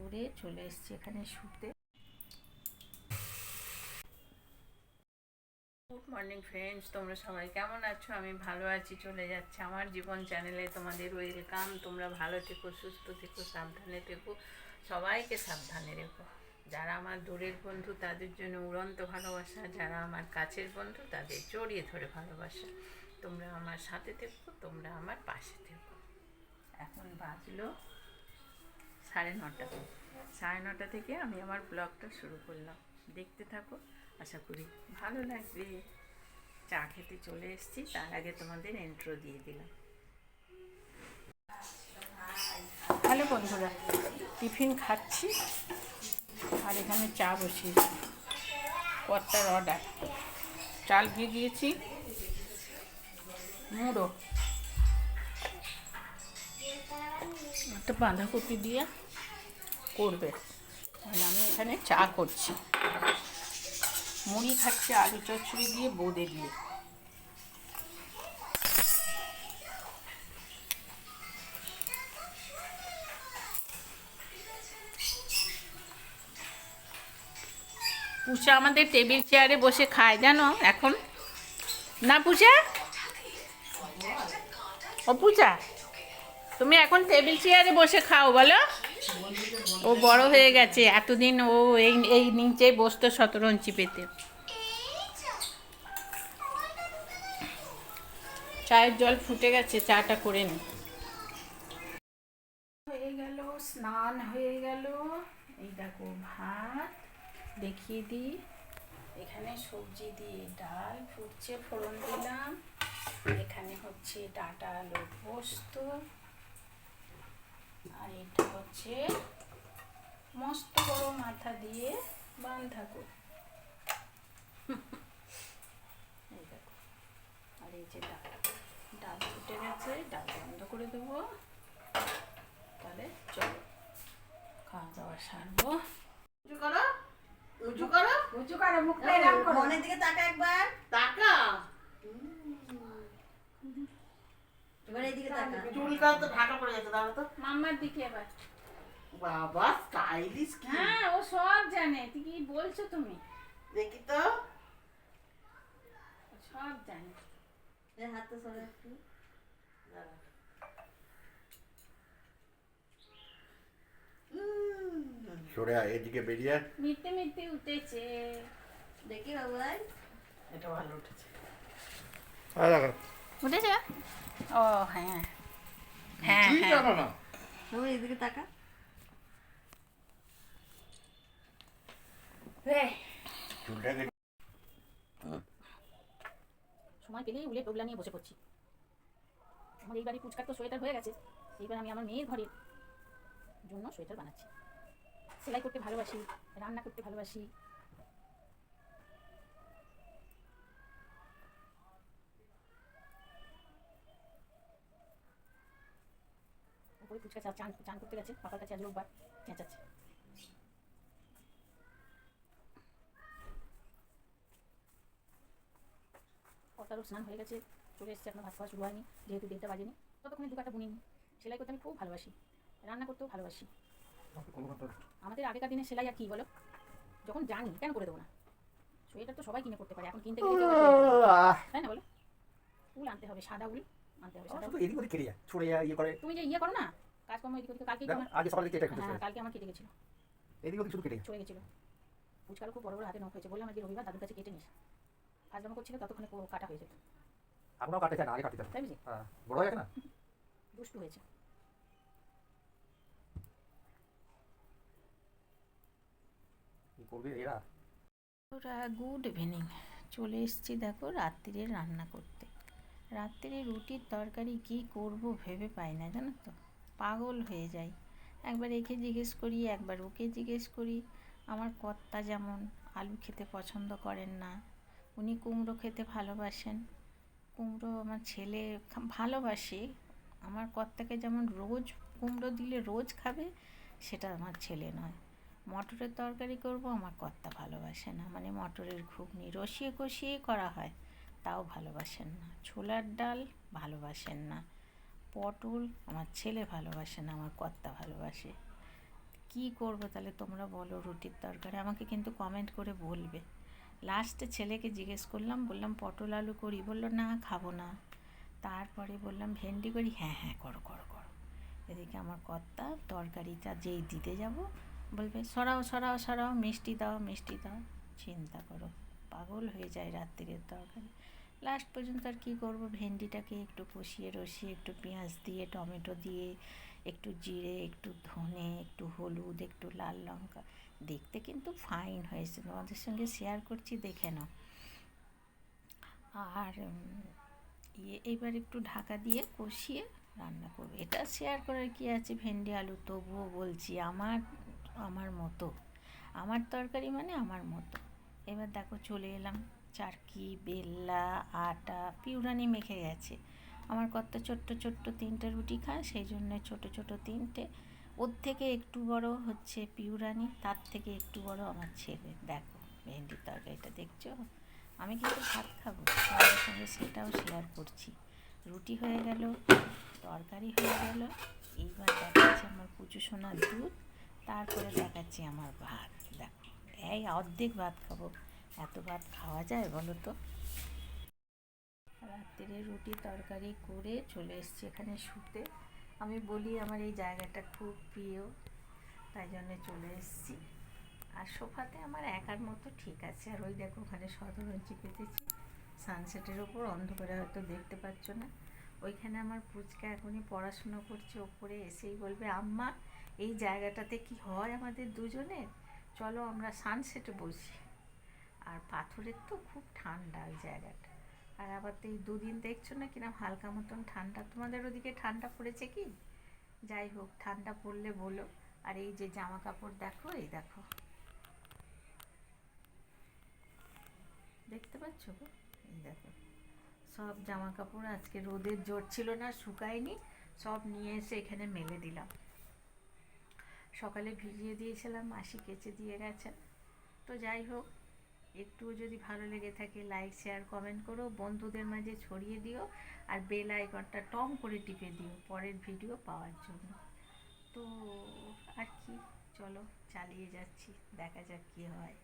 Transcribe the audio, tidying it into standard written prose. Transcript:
করে চলে এসেছি এখানে শুতে। গুড মর্নিং ফ্রেন্ডস, তোমরা সবাই কেমন আছো? আমি ভালো আছি। চলে যাচ্ছে আমার জীবন চ্যানেলে তোমাদের ওয়েলকাম। তোমরা ভালো থেকো, সুস্থ থেকো, সাবধানে থেকো, সবাইকে সাবধানে রেখো। যারা আমার দূরের বন্ধু তাদের জন্য উড়ন্ত ভালোবাসা, যারা আমার কাছের বন্ধু তাদের জড়িয়ে ধরে ভালোবাসা। তোমরা আমার সাথে থেকো, তোমরা আমার পাশে থেকো। এখন বাজলো 9:30। 9:30 থেকে আমি আমার ব্লগটা শুরু করলাম। দেখতে থাকো, আশা করি ভালো লাগবে। চা খেতে চলে এসেছি, তার আগে তোমাদের ইন্ট্রো দিয়ে দিলাম। হ্যালো বন্ধুরা, টিফিন খাচ্ছি আর এখানে চা বসিয়েছি। কর্তার অর্ডার। চাল ভিজিয়েছি, মুড়ো একটা বাঁধাকপি দিয়ে করবে, আর আমি এখানে চা করছি। মুড়ি খাচ্ছে আলু চচ্চড়ি দিয়ে, বোঁদে দিয়ে। পূজা আমাদের টেবিল চেয়ারে বসে খায়, জানো এখন? না পূজা, ও পূজা, তুমি এখন টেবিল চেয়ারে বসে খাও বলো। ও বড় হয়ে গেছে, এতদিন ও এই এই নিচেই বসতো শতরঞ্চি পেতে। চায়ের জল ফুটে গেছে, চাটা করে নি। হয়ে গেল, স্নান হয়ে গেল। এই দেখো ভাত দেখিয়ে দিই। এখানে সবজি দিয়ে ডাল ফুটছে, ফোড়ন দিলাম। এখানে হচ্ছে ডাঁটা আলুর পোস্ত, আর এটা হচ্ছে মস্ত বড় মাথা দিয়ে বাঁধাকপি। এই দেখো, আর এই যে ডাল, ডাল ফুটে গেছে, ডাল বন্ধ করে দেবো। তাহলে চলো খাওয়া দাওয়া সারবো। উঁচু করো, উঁচু করো, উঁচু করো, মুখটা এরকম করো, মনের দিকে তাকা একবার, তাকা। এবার এইদিকে তাকা, চুলটাও তো ঢাকা পড়ে যাচ্ছে। দাঁড়াও তো, মাম্মার দিকে এবার। বাবা স্টাইলিশ কি! হ্যাঁ, ও সব জানে। তুই কি বলছো তুমি? দেখি তো, সব জানে। এর হাতটা সরে একটু, দাঁড়া। সরে আয়, এদিকে বেরিয়ে। মিটে মিটে উঠেছে, দেখি বাবু ভাই। এটা ভালো উঠেছে। উঠেছে? ও হ্যাঁ হ্যাঁ হ্যাঁ। বাবু এদিকে তাকা। সময় পেলেই উলে টোগলা নিয়ে বসে পড়ছি। আমার এই বাড়ি পুচকার তো সোয়েটার হয়ে গেছে, এইবার আমি আমার মেয়ের ঘরের জন্য সোয়েটার বানাচ্ছি। সেলাই করতে ভালোবাসি, রান্না করতে ভালোবাসি। ওপরে পুচকা চান চান করতে গেছে, পাপার কাছে আজ রোববার, চেঁচাচ্ছে। তারও স্নান হয়ে গেছে, চলে এসেছে, এখনো ভাত খাওয়া শুরু হয়নি, যেহেতু 1:30 বাজেনি। ততক্ষণে 2 কাটা বুনিনি। সেলাই করতে আমি খুব ভালোবাসি, রান্না করতেও ভালোবাসি। আমাদের আগেকার দিনে সেলাই আর কি বলো, যখন জানি কেন করে দেবো না? সোয়েটার তো সবাই কিনে করতে পারে, এখন কিনতে গেলে কেউ তাই না বলো? উল আনতে হবে, সাদা উল আনতে হবে। সাদা এদিক ওদিক কেটে যায়, ছড়ে যায়, ইয়ে করে। তুমি যে ইয়ে করো না, কাজকর্ম এদিক ওদিকে, কালকে আগে সকালে কেটে কেটেছে, হ্যাঁ কালকে আমার কেটে গেছিল, এদিক ওদিক শুধু কেটে চলে গেছিল। পুচকারও খুব বড় বড় হাতে নখ হয়েছে, বললাম আজকে রবিবার দাদুর কাছে কেটে নিস। ফাজলামো করছিল, ততক্ষণে কাটা হয়ে যেত। আপনারাও কাটতে চান, আগে কাটতে চান, তাই বুঝি? হ্যাঁ, বড় হয়ে গেছে না, দুষ্টু হয়েছে। কি করবে এরা। ওরা গুড ইভিনিং, চলে এসেছি দেখো রাত্রিরে রান্না করতে। রাত্রিরে রুটির তরকারি কি করব ভেবে পাই না, জানো তো, পাগল হয়ে যাই। একবার একে জিজ্ঞেস করি, একবার ওকে জিজ্ঞেস করি। আমার কর্তা যেমন আলু খেতে পছন্দ করেন না, উনি কুমড়ো খেতে ভালোবাসেন। কুমড়ো আমার ছেলে ভালোবাসে। আমার কর্তাকে যেমন রোজ কুমড়ো দিলে রোজ খাবে, সেটা আমার ছেলে নয়। মটরের তরকারি করব, আমার কর্তা ভালোবাসে না, মানে মটরের ঘুগনি রসিয়ে কষিয়ে করা হয়, তাও ভালোবাসেন না। ছোলার ডাল ভালোবাসেন না। পটল আমার ছেলে ভালোবাসে না, আমার কর্তা ভালোবাসে। কি করবো তাহলে তোমরা বলো রুটির তরকারি, আমাকে কিন্তু কমেন্ট করে বলবে। লাস্টে ছেলেকে জিজ্ঞেস করলাম, বললাম পটল আলু করি, বললো না খাবো না। তারপরে বললাম ভেন্ডি করি, হ্যাঁ হ্যাঁ করো করো করো। এদিকে আমার কর্তা তরকারিটা যেই দিতে যাব বলবে সরাও সরাও সরাও, মিষ্টি দাও মিষ্টি দাও। চিন্তা করো, পাগল হয়ে যায় রাত্রিরের তরকারি। লাস্ট পর্যন্ত আর কী করবো, ভেন্ডিটাকে একটু কষিয়ে রসিয়ে একটু পেঁয়াজ দিয়ে টমেটো দিয়ে একটু জিরে একটু ধনে একটু হলুদ একটু লাল লঙ্কা, দেখতে কিন্তু ফাইন হয়েছে, তোমাদের সঙ্গে শেয়ার করছি দেখে নাও। আর এইবার একটু ঢাকা দিয়ে কষিয়ে রান্না করবো। এটা শেয়ার করার কি আছে, ভেন্ডি আলু, তবুও বলছি আমার আমার মতো, আমার তরকারি মানে আমার মতো। এবার দেখো চলে এলাম, চারকি বেল্লা আটা পিউরানি মেখে গেছে। আমার কত ছোট্ট ছোট্ট 3টে রুটি খায়, সেই জন্য ছোট ছোট 3টে। ওর থেকে একটু বড় হচ্ছে পিউরানি, তার থেকে একটু বড় আমার ছেলে। দেখো ভেন্ডির তরকারিটা দেখছো, আমি কিন্তু ভাত খাবো, তোমাদের সঙ্গে সেটাও শেয়ার করছি। রুটি হয়ে গেল, তরকারি হয়ে গেল, এইবার দেখাচ্ছি আমার পুচু সোনার দুধ, তারপরে দেখাচ্ছি আমার ভাত। দেখো এই অর্ধেক ভাত খাবো, এত ভাত খাওয়া যায় বলো তো। রাত্রিরে রুটি তরকারি করে চলে এসেছি এখানে শুতে। আমি বলি আমার এই জায়গাটা খুব প্রিয়, তাই জন্যে চলে এসেছি। আর সোফাতে আমার একার মতো ঠিক আছে। আর ওই দেখো ওখানে শতরঞ্চি পেতেছি সানসেটের ওপর, অন্ধকারে হয়তো দেখতে পাচ্ছ না। ওইখানে আমার পুচকা এখনই পড়াশুনো করছে, ওপরে এসেই বলবে আম্মা এই জায়গাটাতে কি হয় আমাদের দুজনের, চলো আমরা সানসেটে বসি। আর পাথরের তো খুব ঠান্ডা ওই জায়গাটা। আর আবার তো এই দুদিন দেখছো না কিরম হালকা মতন ঠান্ডা, তোমাদের ওদিকে ঠান্ডা পড়েছে কি? যাই হোক ঠান্ডা পড়লে বলো। আর এই যে জামা কাপড় দেখো, এই দেখো দেখতে পাচ্ছ গো, এই দেখো সব জামা কাপড় আজকে রোদের জোর ছিল না, শুকায়নি, সব নিয়ে এসে এখানে মেলে দিলাম। সকালে ভিজিয়ে দিয়েছিলাম, মাসি কেচে দিয়ে গেছেন। তো যাই হোক, একটুও যদি ভালো লেগে থাকে লাইক শেয়ার কমেন্ট করো, বন্ধুদের মাঝে ছড়িয়ে দিও, আর বেল আইকনটা টং করে টিপে দিও পরের ভিডিও পাওয়ার জন্য। তো আর কি, চলো চালিয়ে যাচ্ছি, দেখা যাক কী হয়।